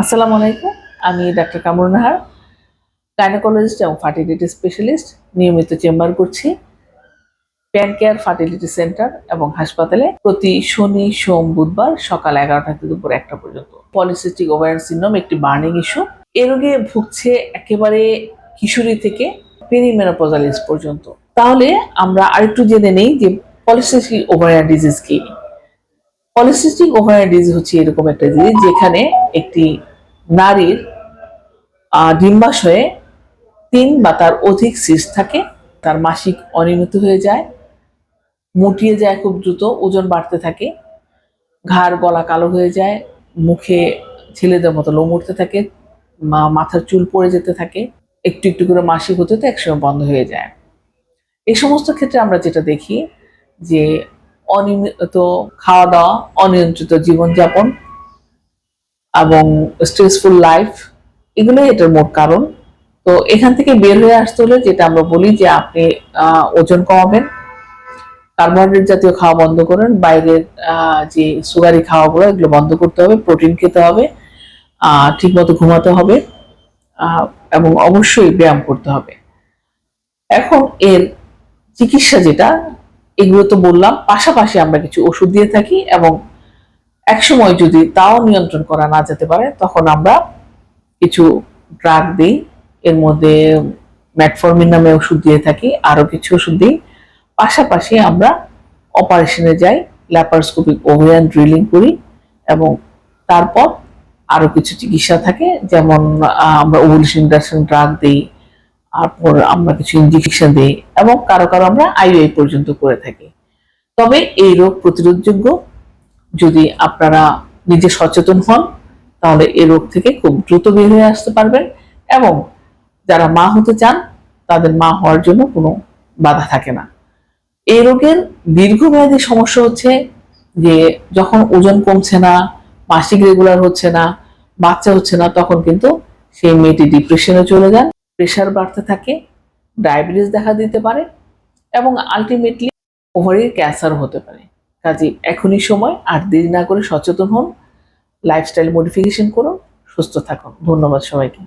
আসসালামু আলাইকুম। আমি ডাক্তার কামরুন নাহার, গাইনোকোলজিস্ট এবং ফার্টিলিটি স্পেশালিস্ট। নিয়মিত চেম্বার করছি প্যান কেয়ার ফার্টিলিটি সেন্টার এবং হাসপাতালে প্রতি শনি, সোম, বুধবার সকাল 11টা থেকে দুপুর 1টা পর্যন্ত। পলিসিস্টিক ওভারিয়ান সিনড্রোম একটি বার্নিং ইস্যু। এ রোগে ভুগছে একেবারে কিশোরী থেকে পেরিমেনোপজাল এজ পর্যন্ত। তাহলে আমরা আরেকটু জেনে নেই যে পলিসিস্টিক ওভারিয়ান ডিজিজ কি। পলিসিস্টিক ওভারিয়ান ডিজিজ হচ্ছে এরকম একটা ডিজিজ যেখানে একটি নারীর ডিম্বাশয়ে 3 বা তার অধিক সিস্ট থাকে, তার মাসিক অনিয়মিত হয়ে যায়, মুটিয়ে যায় খুব দ্রুত, ওজন বাড়তে থাকে, ঘাড় গলা কালো হয়ে যায়, মুখে ছেলেদের মতো লোম উঠতে থাকে, মাথার চুল পড়ে যেতে থাকে, একটু একটু করে মাসিক হতে তো একসময় বন্ধ হয়ে যায়। এই সমস্ত ক্ষেত্রে আমরা যেটা দেখি যে অনিয়মিত খাওয়া দাওয়া, অনিয়ন্ত্রিত জীবনযাপন এবং স্ট্রেসফুল লাইফ, এগুলোই এটার মোট কারণ। তো এখান থেকে বের হয়ে আসতে হলে যেটা আমরা বলি যে আপনি ওজন কমাবেন, কার্বোহাইড্রেট জাতীয় খাওয়া বন্ধ করেন, বাইরের যে সুগারি খাওয়াগুলো এগুলো বন্ধ করতে হবে, প্রোটিন খেতে হবে, ঠিকমতো ঘুমাতে হবে, এবং অবশ্যই ব্যায়াম করতে হবে। এখন এর চিকিৎসা যেটা, এগুলো তো বললাম, পাশাপাশি আমরা কিছু ওষুধ দিয়ে থাকি এবং একসময় যদি তাও নিয়ন্ত্রণ করা না যেতে পারে তখন আমরা কিছু ড্রাগ দিই। এর মধ্যে ম্যাটফর্মিন নামে ওষুধ দিয়ে থাকি, আরো কিছু ওষুধ দিই। পাশাপাশি আমরা অপারেশনে যাই, ল্যাপারোস্কোপিক ওভারিয়ান ড্রিলিং করি এবং তারপর আরো কিছু চিকিৎসা থাকে, যেমন আমরা ওভুলেশন ইন্ডাকশন ড্রাগ দিই, তারপর আমরা কিছু ইনজেকশন দিই এবং কারো কারো আমরা আইইউআই পর্যন্ত করে থাকি। তবে এই রোগ প্রতিরোধযোগ্য, যদি আপনারা নিজে সচেতন হন তাহলে এই রোগ থেকে খুব দ্রুত বের হয়ে আসতে পারবেন এবং যারা মা হতে চান তাদের মা হওয়ার জন্য কোনো বাধা থাকে না। এই রোগের দীর্ঘমেয়াদী সমস্যা হচ্ছে যে যখন ওজন কমছে না, মাসিক রেগুলার হচ্ছে না, বাচ্চা হচ্ছে না, তখন কিন্তু সেই মেয়েটি ডিপ্রেশনে চলে যান, প্রেশার বাড়তে থাকে, ডায়াবেটিস দেখা দিতে পারে এবং আলটিমেটলি ওভারির ক্যান্সার হতে পারে। কাজে এখনই সময়, আর দেরি না করে সচেতন হন, লাইফস্টাইল মডিফিকেশন করুন, সুস্থ থাকুন। ধন্যবাদ সবাইকে।